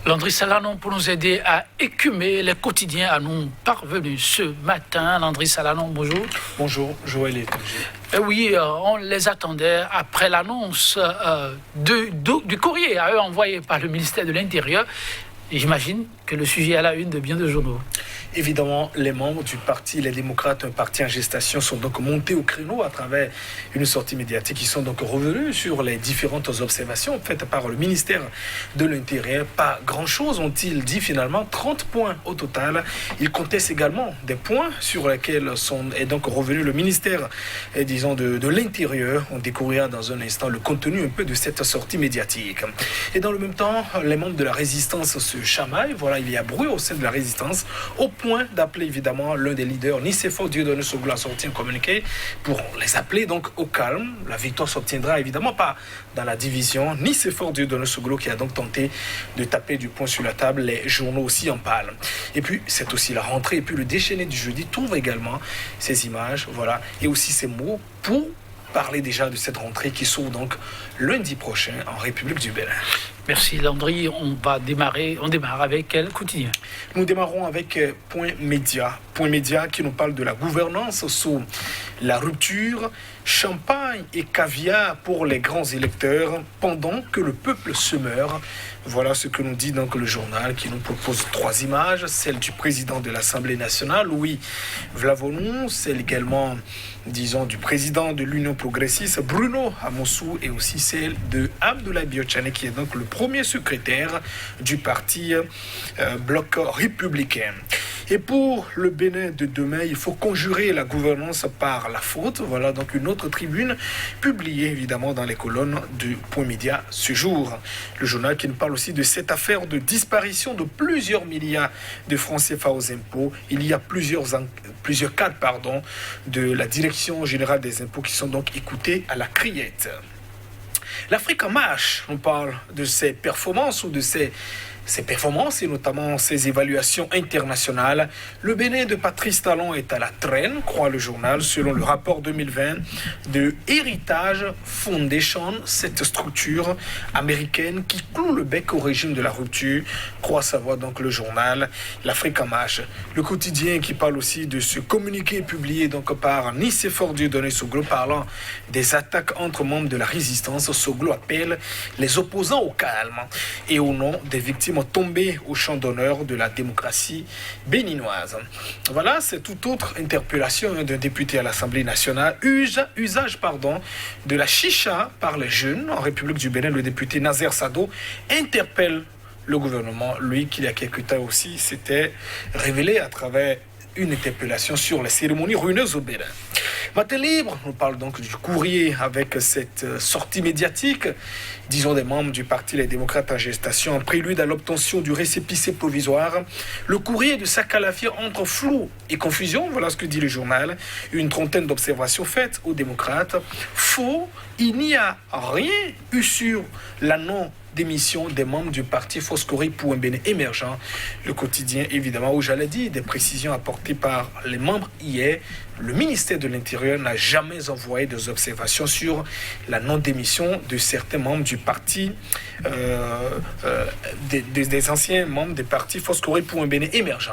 Landry Salanon pour nous aider à écumer les quotidiens à nous parvenus ce matin. Landry Salanon, bonjour. Bonjour, Joël et oui, on les attendait après l'annonce du courrier à eux envoyé par le ministère de l'Intérieur. J'imagine que le sujet est à la une de bien de journaux. Évidemment, les membres du parti Les Démocrates, un parti en gestation, sont donc montés au créneau à travers une sortie médiatique. Ils sont donc revenus sur les différentes observations faites par le ministère de l'Intérieur. Pas grand-chose, ont-ils dit finalement, 30 points au total. Ils contestent également des points sur lesquels est donc revenu le ministère, disons, de l'Intérieur. On découvrira dans un instant le contenu un peu de cette sortie médiatique. Et dans le même temps, les membres de la résistance se chamaillent. Voilà, il y a bruit au sein de la résistance, au point d'appeler évidemment l'un des leaders, Nicéphore Dieudonné Soglo, a sorti un communiqué pour les appeler donc au calme. La victoire s'obtiendra évidemment pas dans la division. Nicéphore Dieudonné Soglo qui a donc tenté de taper du poing sur la table. Les journaux aussi en parlent. Et puis c'est aussi la rentrée. Et puis le déchaîné du jeudi trouve également ces images, voilà, et aussi ces mots pour parler déjà de cette rentrée qui s'ouvre donc lundi prochain en République du Bénin. Merci Landry, on démarre avec quel quotidien? Nous démarrons avec Point Média. Point Média qui nous parle de la gouvernance sous la rupture, champagne et caviar pour les grands électeurs pendant que le peuple se meurt. Voilà ce que nous dit donc le journal qui nous propose 3 images. Celle du président de l'Assemblée nationale, Louis Vlavonou, celle également, disons, du président de l'Union progressiste, Bruno Amoussou, et aussi celle de Abdoulaye Biotchane, qui est donc le premier secrétaire du parti Bloc républicain. Et pour le Bénin de demain, il faut conjurer la gouvernance par la faute. Voilà donc une autre tribune publiée évidemment dans les colonnes de Point Média ce jour. Le journal qui nous parle aussi de cette affaire de disparition de plusieurs milliards de francs CFA aux impôts. Il y a plusieurs cadres de la Direction générale des impôts qui sont donc écoutés à la criette. L'Afrique en marche, on parle de ses performances ou de ses performances et notamment ses évaluations internationales. Le Bénin de Patrice Talon est à la traîne, croit le journal, selon le rapport 2020 de Heritage Foundation, cette structure américaine qui cloue le bec au régime de la rupture, croit savoir donc le journal L'Afrique en marche. Le quotidien qui parle aussi de ce communiqué publié donc par Nicéphore Dieudonné Soglo parlant des attaques entre membres de la résistance. Soglo appelle les opposants au calme et au nom des victimes tombés au champ d'honneur de la démocratie béninoise. Voilà, c'est toute autre interpellation d'un député à l'Assemblée nationale. Usage de la chicha par les jeunes en République du Bénin. Le député Nazer Sado interpelle le gouvernement, lui qui il y a quelque temps aussi s'était révélé à travers une interpellation sur les cérémonies ruineuses au Bénin. Matin Libre, on parle donc du courrier avec cette sortie médiatique, disons des membres du parti Les Démocrates en gestation, en prélude à l'obtention du récépissé provisoire. Le courrier de Sakalafia entre flou et confusion, voilà ce que dit le journal. Une trentaine d'observations faites aux démocrates. Faux, il n'y a rien eu sur la non-démission des membres du parti Foscori pour un Bénin émergent. Le quotidien, évidemment, où j'allais dire des précisions apportées par les membres hier. Le ministère de l'Intérieur n'a jamais envoyé des observations sur la non-démission de certains membres du parti, des anciens membres des partis Foscori pour un Bénin émergent.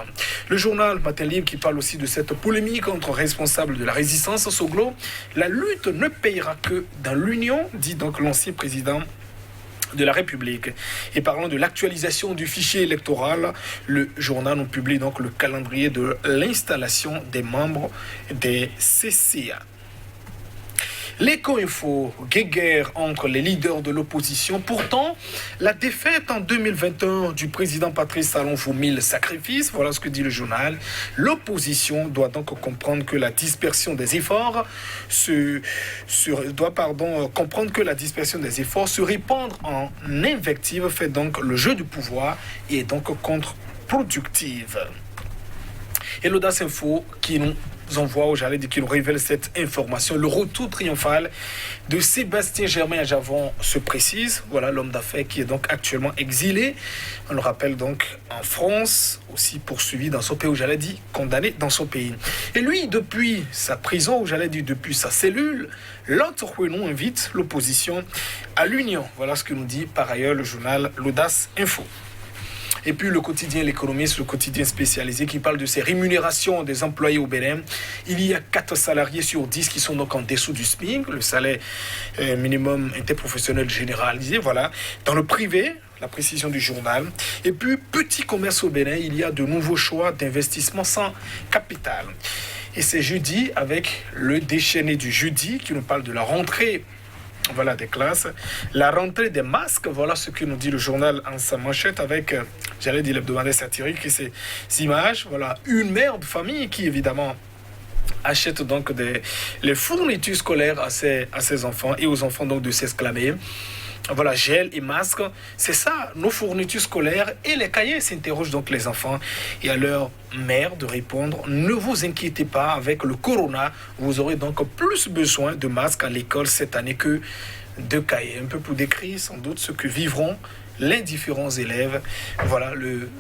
Le journal Matin Libre qui parle aussi de cette polémique entre responsables de la résistance Soglo. La lutte ne payera que dans l'union, dit donc l'ancien président de la République. Et parlant de l'actualisation du fichier électoral, le journal nous publie donc le calendrier de l'installation des membres des CCA. L'éco-info, guéguerre entre les leaders de l'opposition. Pourtant, la défaite en 2021 du président Patrice Talon vaut 1000 sacrifices. Voilà ce que dit le journal. L'opposition doit donc comprendre que la dispersion des efforts se répandre en invective fait donc le jeu du pouvoir et est donc contre-productive. Et l'Audace Info qui nous envoie qui nous révèle cette information. Le retour triomphal de Sébastien Germain à Javon se précise. Voilà l'homme d'affaires qui est donc actuellement exilé. On le rappelle donc en France, aussi poursuivi dans son pays, condamné dans son pays. Et lui, depuis sa prison, depuis sa cellule, l'autre Renaud invite l'opposition à l'union. Voilà ce que nous dit par ailleurs le journal L'Audace Info. Et puis le quotidien L'Économiste, le quotidien spécialisé qui parle de ces rémunérations des employés au Bénin. Il y a 4 salariés sur 10 qui sont donc en dessous du SMIC, le salaire minimum interprofessionnel généralisé, voilà. Dans le privé, la précision du journal. Et puis, petit commerce au Bénin, il y a de nouveaux choix d'investissement sans capital. Et c'est jeudi avec le déchaîné du jeudi qui nous parle de la rentrée. Voilà des classes. La rentrée des masques, voilà ce que nous dit le journal en sa manchette avec, j'allais dire l'hebdomadaire satirique et ces images. Voilà, une mère de famille qui évidemment achète donc les fournitures scolaires à ses enfants et aux enfants donc de s'exclamer. Voilà, gel et masques, c'est ça, nos fournitures scolaires et les cahiers, s'interrogent donc les enfants et à leur mère de répondre, ne vous inquiétez pas, avec le corona, vous aurez donc plus besoin de masques à l'école cette année que de cahiers. Un peu pour décrire sans doute ce que vivront les différents élèves. Voilà,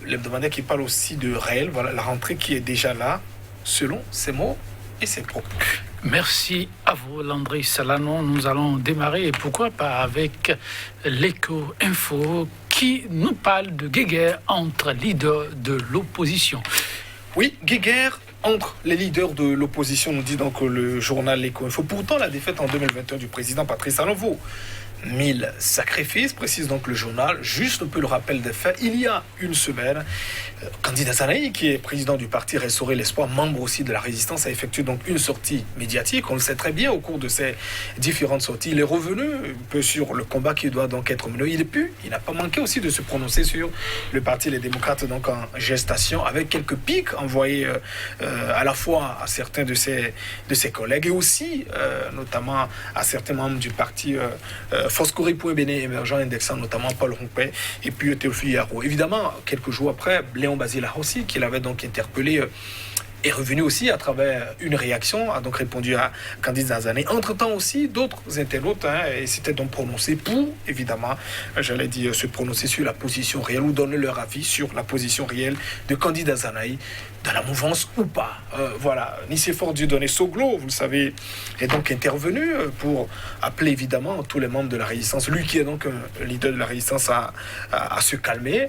l'hebdomadaire qui parle aussi de réel, voilà, la rentrée qui est déjà là, selon ses mots et ses propos. Merci à vous, Landry Salanon. Nous allons démarrer, et pourquoi pas avec l'Écho Info qui nous parle de guéguerre entre leaders de l'opposition. Oui, guéguerre entre les leaders de l'opposition, nous dit donc le journal L'Écho Info. Pourtant, la défaite en 2021 du président Patrice Talon vaut 1000 sacrifices, précise donc le journal. Juste un peu le rappel des faits. Il y a une semaine, Candide Azanaï, qui est président du parti Restaurer l'Espoir, membre aussi de la Résistance, a effectué donc une sortie médiatique. On le sait très bien au cours de ces différentes sorties. Il est revenu un peu sur le combat qui doit donc être mené. Il n'a pas manqué aussi de se prononcer sur le parti Les Démocrates donc en gestation, avec quelques pics envoyés à la fois à certains de ses collègues et aussi notamment à certains membres du parti Foscori.Bénin émergent, indexant notamment Paul Rompé et puis Théophile Yaro. Évidemment, quelques jours après, Léon Basila aussi, qui l'avait donc interpellé, est revenu aussi à travers une réaction, a donc répondu à Candide Zanzané. Entre-temps aussi, d'autres internautes s'étaient donc prononcés pour, évidemment, j'allais dire, se prononcer sur la position réelle ou donner leur avis sur la position réelle de Candide Zanzané dans la mouvance ou pas. Voilà, Nicéphore Dieudonné Soglo, vous le savez, est donc intervenu pour appeler évidemment tous les membres de la résistance, lui qui est donc un leader de la résistance, à se calmer.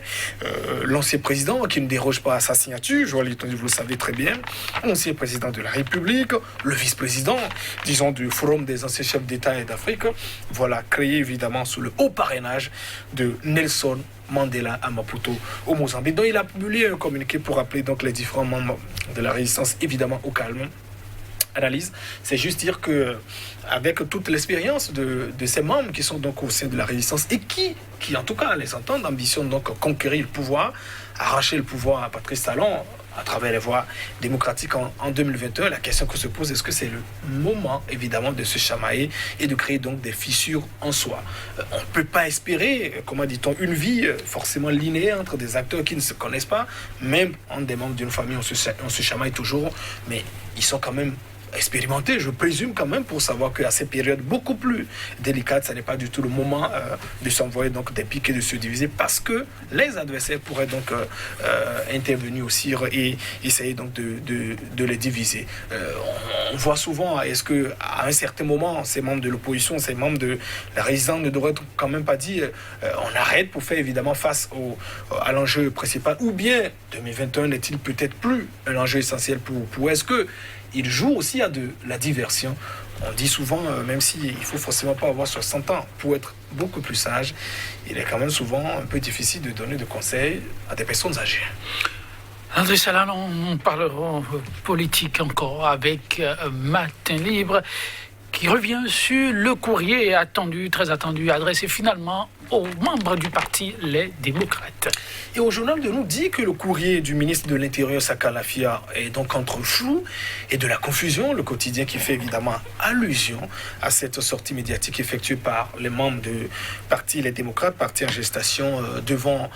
L'ancien président, qui ne déroge pas à sa signature, vous le savez très bien, l'ancien président de la République, le vice-président, disons, du Forum des anciens chefs d'État et d'Afrique, voilà, créé évidemment sous le haut parrainage de Nelson Mandela à Maputo, au Mozambique. Donc il a publié un communiqué pour appeler donc les différents membres de la résistance évidemment au calme. Analyse, c'est juste dire que avec toute l'expérience de ces membres qui sont donc au sein de la résistance et qui en tout cas les entendent, ambitionnent donc conquérir le pouvoir, arracher le pouvoir à Patrice Talon à travers les voies démocratiques en 2021, la question que se pose, est-ce que c'est le moment, évidemment, de se chamailler et de créer donc des fissures en soi? On ne peut pas espérer, comment dit-on, une vie forcément linéaire entre des acteurs qui ne se connaissent pas. Même en des membres d'une famille, on se chamaille toujours, mais ils sont quand même expérimenté, je présume quand même, pour savoir qu'à ces périodes beaucoup plus délicates, ce n'est pas du tout le moment de s'envoyer donc des piques et de se diviser, parce que les adversaires pourraient donc intervenir aussi et essayer donc de les diviser. On voit souvent, est-ce que à un certain moment, ces membres de l'opposition, ces membres de la résistance ne devraient quand même pas dire on arrête pour faire évidemment face à l'enjeu principal, ou bien 2021 n'est-il peut-être plus un enjeu essentiel pour est-ce que il joue aussi à de la diversion. On dit souvent, même s'il ne faut forcément pas avoir 60 ans pour être beaucoup plus sage, il est quand même souvent un peu difficile de donner des conseils à des personnes âgées. André Salanon, nous parlerons politique encore avec Matin Libre, qui revient sur le courrier attendu, très attendu, adressé finalement aux membres du parti Les Démocrates. Et au journal de nous dit que le courrier du ministre de l'Intérieur, Saka Lafia, est donc entre le flou et de la confusion. Le quotidien qui fait évidemment allusion à cette sortie médiatique effectuée par les membres du parti Les Démocrates, parti en gestation, devant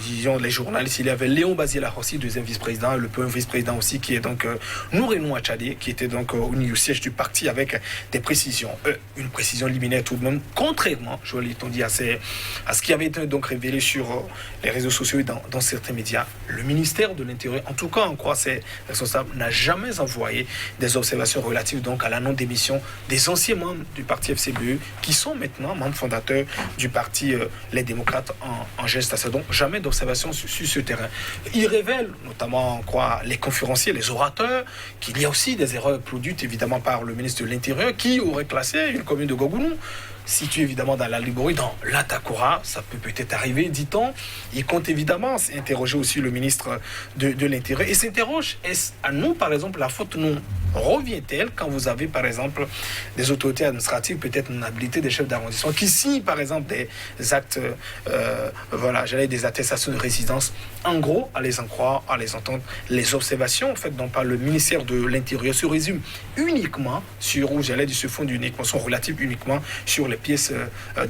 disons, les journalistes. Il y avait Léon Basila aussi, deuxième vice-président, le premier vice-président aussi, qui est donc Nourinou Achadé, qui était donc au siège du parti avec des précisions. Une précision liminaire tout de même, contrairement, je l'ai dit, à ce qui avait été donc révélé sur les réseaux sociaux et dans certains médias. Le ministère de l'Intérieur, en tout cas, on croit ses responsables, n'a jamais envoyé des observations relatives donc à la non-démission des anciens membres du parti FCBE qui sont maintenant membres fondateurs du parti Les Démocrates en gestation. Donc jamais d'observation sur ce terrain. Il révèle, notamment, on croit, les conférenciers, les orateurs, qu'il y a aussi des erreurs produites évidemment par le ministre de l'Intérieur qui aurait classé une commune de Gogounou, situé évidemment dans la Liborie, dans l'Atakura. Ça peut peut-être arriver, dit-on. Il compte évidemment interroger aussi le ministre de l'Intérieur et s'interroge, est-ce à nous, par exemple, la faute nous revient-elle quand vous avez, par exemple, des autorités administratives, peut-être non habilitées, des chefs d'arrondissement, qui signent, par exemple, des actes, des attestations de résidence. En gros, à les en croire, à les entendre, les observations, en fait, dont par le ministère de l'Intérieur se résument uniquement sur, se fondent uniquement, sont relatives uniquement sur les pièces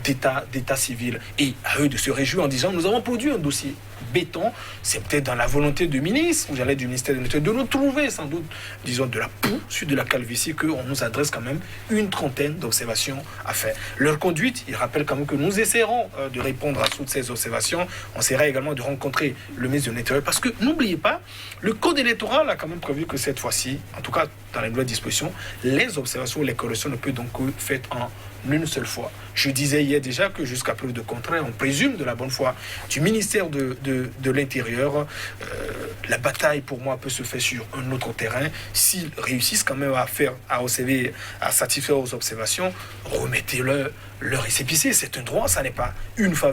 d'état civil. Et à eux de se réjouir en disant, nous avons produit un dossier béton, c'est peut-être dans la volonté du ministre, du ministère de l'Intérieur, de nous trouver sans doute, disons, de la poux sur de la calvitie, qu'on nous adresse quand même une trentaine d'observations à faire. Leur conduite, il rappelle quand même que nous essaierons de répondre à toutes ces observations. On essaiera également de rencontrer le ministre de l'Intérieur, parce que n'oubliez pas, le code électoral a quand même prévu que cette fois-ci, en tout cas dans les nouvelles dispositions, les observations, les corrections ne peuvent donc être faites en une seule fois. Je disais hier déjà que jusqu'à preuve de contraire, on présume de la bonne foi du ministère de l'Intérieur. La bataille pour moi peut se faire sur un autre terrain. S'ils réussissent quand même à satisfaire aux observations, remettez-leur récépissé. C'est un droit, ça n'est pas une faveur.